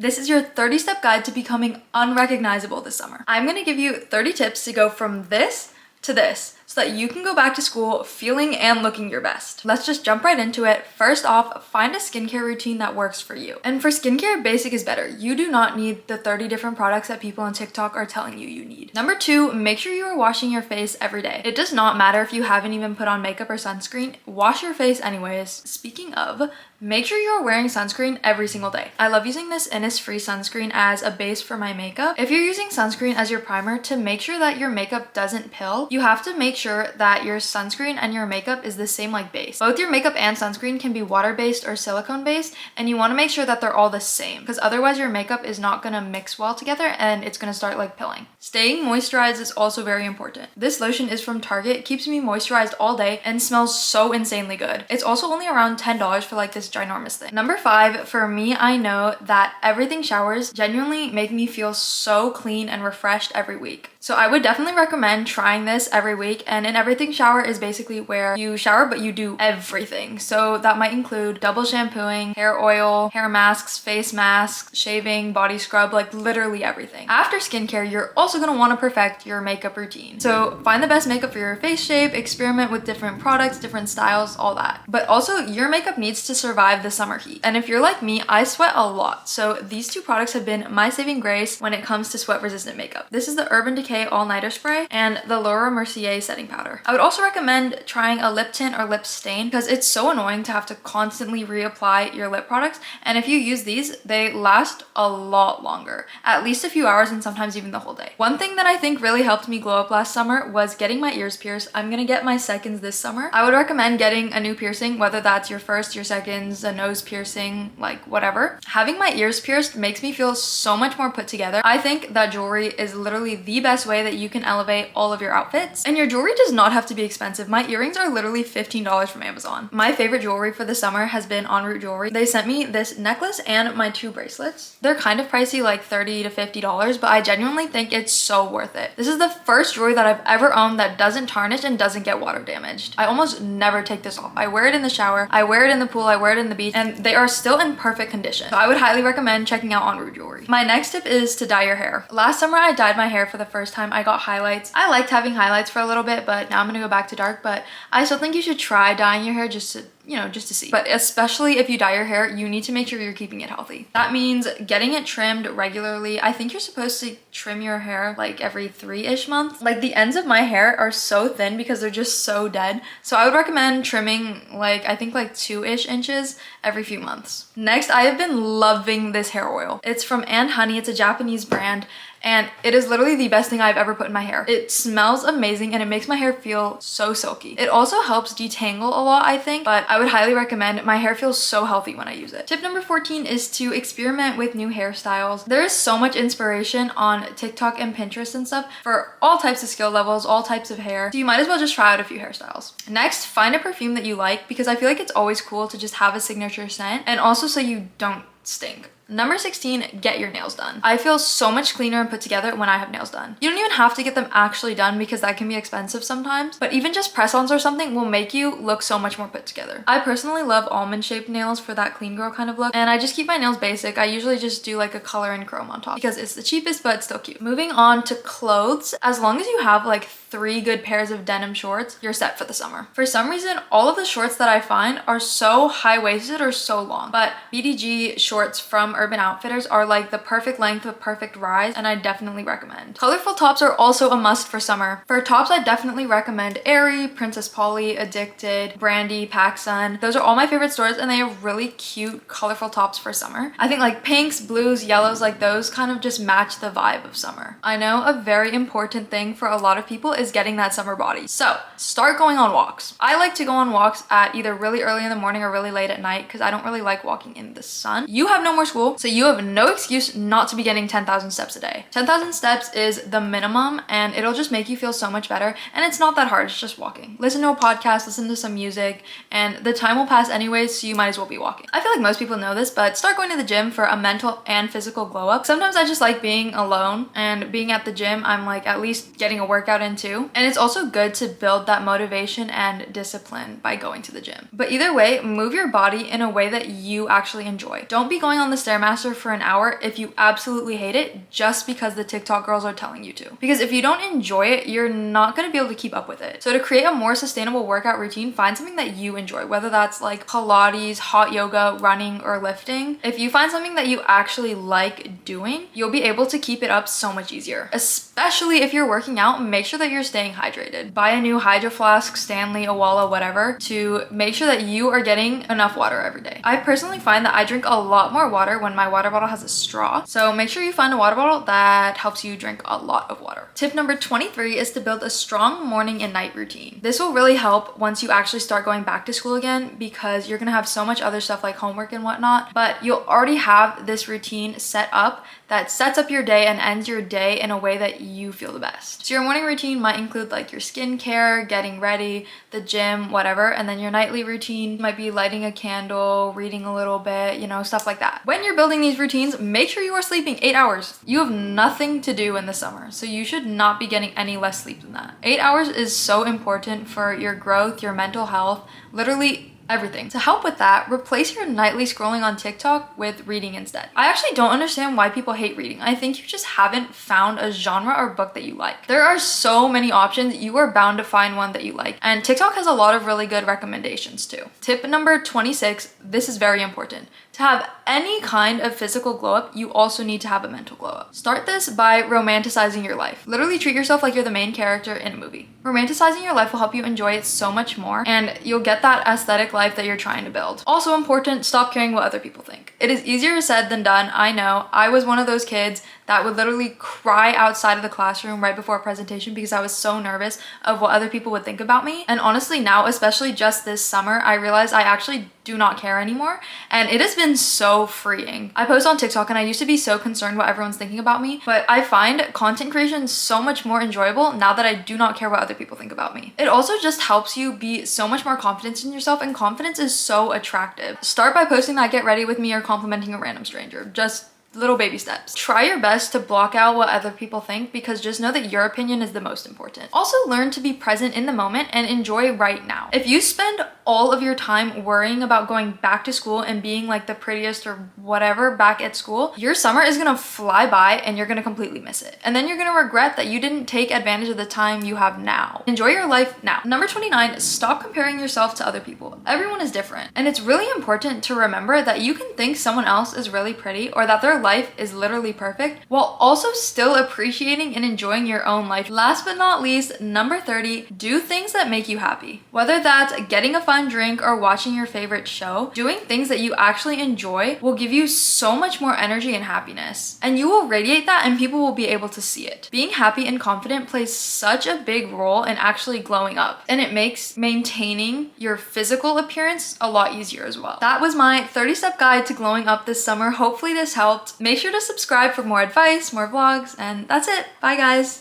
This is your 30-step guide to becoming unrecognizable this summer. I'm gonna give you 30 tips to go from this to this so that you can go back to school feeling and looking your best. Let's just jump right into it. First off, find a skincare routine that works for you. And for skincare, basic is better. You do not need the 30 different products that people on TikTok are telling you need. Number 2, make sure you are washing your face every day. It does not matter if you haven't even put on makeup or sunscreen. Wash your face anyways. Speaking of, make sure you're wearing sunscreen every single day. I love using this Innisfree sunscreen as a base for my makeup. If you're using sunscreen as your primer, to make sure that your makeup doesn't pill, you have to make sure that your sunscreen and your makeup is the same like base. Both your makeup and sunscreen can be water-based or silicone-based, and you want to make sure that they're all the same because otherwise your makeup is not going to mix well together and it's going to start like pilling. Staying moisturized is also very important. This lotion is from Target. It keeps me moisturized all day and smells so insanely good. It's also only around $10 for like this ginormous thing. Number 5, for me, I know that everything showers genuinely make me feel so clean and refreshed every week. So I would definitely recommend trying this every week. And an everything shower is basically where you shower but you do everything. So that might include double shampooing, hair oil, hair masks, face masks, shaving, body scrub, like literally everything. After skincare, you're also going to want to perfect your makeup routine. So find the best makeup for your face shape, experiment with different products, different styles, all that. But also your makeup needs to survive the summer heat. And if you're like me, I sweat a lot. So these 2 products have been my saving grace when it comes to sweat resistant makeup. This is the Urban Decay All-Nighter Spray and the Laura Mercier Setting Powder. I would also recommend trying a lip tint or lip stain because it's so annoying to have to constantly reapply your lip products. And if you use these, they last a lot longer, at least a few hours and sometimes even the whole day. One thing that I think really helped me glow up last summer was getting my ears pierced. I'm gonna get my seconds this summer. I would recommend getting a new piercing, whether that's your first, your seconds, a nose piercing, like whatever. Having my ears pierced makes me feel so much more put together. I think that jewelry is literally the best way that you can elevate all of your outfits. And your jewelry does not have to be expensive. My earrings are literally $15 from Amazon. My favorite jewelry for the summer has been En Route Jewelry. They sent me this necklace and my 2 bracelets. They're kind of pricey, like $30 to $50, but I genuinely think it's so worth it. This is the first jewelry that I've ever owned that doesn't tarnish and doesn't get water damaged. I almost never take this off. I wear it in the shower, I wear it in the pool, I wear it in the beach, and they are still in perfect condition. So I would highly recommend checking out En Route Jewelry. My next tip is to dye your hair. Last summer I dyed my hair for the first time. I got highlights. I liked having highlights for a little bit, but now I'm gonna go back to dark. But I still think you should try dyeing your hair just to, you know, just to see. But especially if you dye your hair, you need to make sure you're keeping it healthy. That means getting it trimmed regularly. I think you're supposed to trim your hair like every 3-ish months. Like the ends of my hair are so thin because they're just so dead. So I would recommend trimming like, I think like 2-ish inches every few months. Next, I have been loving this hair oil. It's from And Honey. It's a Japanese brand. And it is literally the best thing I've ever put in my hair. It smells amazing and it makes my hair feel so silky. It also helps detangle a lot, I think, but I would highly recommend. My hair feels so healthy when I use it. Tip number 14 is to experiment with new hairstyles. There is so much inspiration on TikTok and Pinterest and stuff for all types of skill levels, all types of hair. So you might as well just try out a few hairstyles. Next, find a perfume that you like because I feel like it's always cool to just have a signature scent and also so you don't stink. Number 16, get your nails done. I feel so much cleaner and put together when I have nails done. You don't even have to get them actually done because that can be expensive sometimes, but even just press-ons or something will make you look so much more put together. I personally love almond-shaped nails for that clean girl kind of look, and I just keep my nails basic. I usually just do like a color and chrome on top because it's the cheapest, but it's still cute. Moving on to clothes, as long as you have like 3 good pairs of denim shorts, you're set for the summer. For some reason, all of the shorts that I find are so high-waisted or so long, but BDG shorts from Urban Outfitters are like the perfect length with perfect rise, and I definitely recommend. Colorful tops are also a must for summer. For tops, I definitely recommend Aerie, Princess Polly, Addicted, Brandy, PacSun. Those are all my favorite stores and they have really cute colorful tops for summer. I think like pinks, blues, yellows, like those kind of just match the vibe of summer. I know a very important thing for a lot of people is getting that summer body. So start going on walks. I like to go on walks at either really early in the morning or really late at night because I don't really like walking in the sun. You have no more school, so you have no excuse not to be getting 10,000 steps a day. 10,000 steps is the minimum and it'll just make you feel so much better. And it's not that hard, it's just walking. Listen to a podcast, listen to some music, and the time will pass anyways, so you might as well be walking. I feel like most people know this, but start going to the gym for a mental and physical glow up. Sometimes I just like being alone, and being at the gym, I'm like at least getting a workout in too. And it's also good to build that motivation and discipline by going to the gym. But either way, move your body in a way that you actually enjoy. Don't be going on the stairs Stairmaster for an hour if you absolutely hate it just because the TikTok girls are telling you to. Because if you don't enjoy it, you're not going to be able to keep up with it. So to create a more sustainable workout routine, find something that you enjoy, whether that's like Pilates, hot yoga, running, or lifting. If you find something that you actually like doing, you'll be able to keep it up so much easier. Especially if you're working out, make sure that you're staying hydrated. Buy a new Hydro Flask, Stanley, Awala, whatever, to make sure that you are getting enough water every day. I personally find that I drink a lot more water when my water bottle has a straw. So make sure you find a water bottle that helps you drink a lot of water. Tip number 23 is to build a strong morning and night routine. This will really help once you actually start going back to school again, because you're gonna have so much other stuff like homework and whatnot, but you'll already have this routine set up that sets up your day and ends your day in a way that you feel the best. So your morning routine might include like your skincare, getting ready, the gym, whatever, and then your nightly routine might be lighting a candle, reading a little bit, you know, stuff like that. When you're building these routines, make sure you are sleeping 8 hours. You have nothing to do in the summer, so you should not be getting any less sleep than that. 8 hours is so important for your growth, your mental health, literally everything. To help with that, replace your nightly scrolling on TikTok with reading instead. I actually don't understand why people hate reading. I think you just haven't found a genre or book that you like. There are so many options. You are bound to find one that you like. And TikTok has a lot of really good recommendations too. Tip number 26, this is very important. To have any kind of physical glow up, you also need to have a mental glow up. Start this by romanticizing your life. Literally treat yourself like you're the main character in a movie. Romanticizing your life will help you enjoy it so much more, and you'll get that aesthetic life that you're trying to build. Also important, stop caring what other people think. It is easier said than done, I know. I was one of those kids that would literally cry outside of the classroom right before a presentation because I was so nervous of what other people would think about me. And honestly now, especially just this summer, I realized I actually do not care anymore, and it has been so freeing. I post on TikTok and I used to be so concerned what everyone's thinking about me, but I find content creation so much more enjoyable now that I do not care what other people think about me. It also just helps you be so much more confident in yourself, and confidence is so attractive. Start by posting that get ready with me or complimenting a random stranger. Just little baby steps. Try your best to block out what other people think, because just know that your opinion is the most important. Also learn to be present in the moment and enjoy right now. If you spend all of your time worrying about going back to school and being like the prettiest or whatever back at school, your summer is gonna fly by and you're gonna completely miss it. And then you're gonna regret that you didn't take advantage of the time you have now. Enjoy your life now. Number 29, stop comparing yourself to other people. Everyone is different. And it's really important to remember that you can think someone else is really pretty or that their life is literally perfect while also still appreciating and enjoying your own life. Last but not least, number 30, do things that make you happy. Whether that's getting a fun drink or watching your favorite show, doing things that you actually enjoy will give you so much more energy and happiness. And you will radiate that and people will be able to see it. Being happy and confident plays such a big role in actually glowing up, and it makes maintaining your physical appearance a lot easier as well. That was my 30-step guide to glowing up this summer. Hopefully this helped. Make sure to subscribe for more advice, more vlogs, and that's it. Bye guys.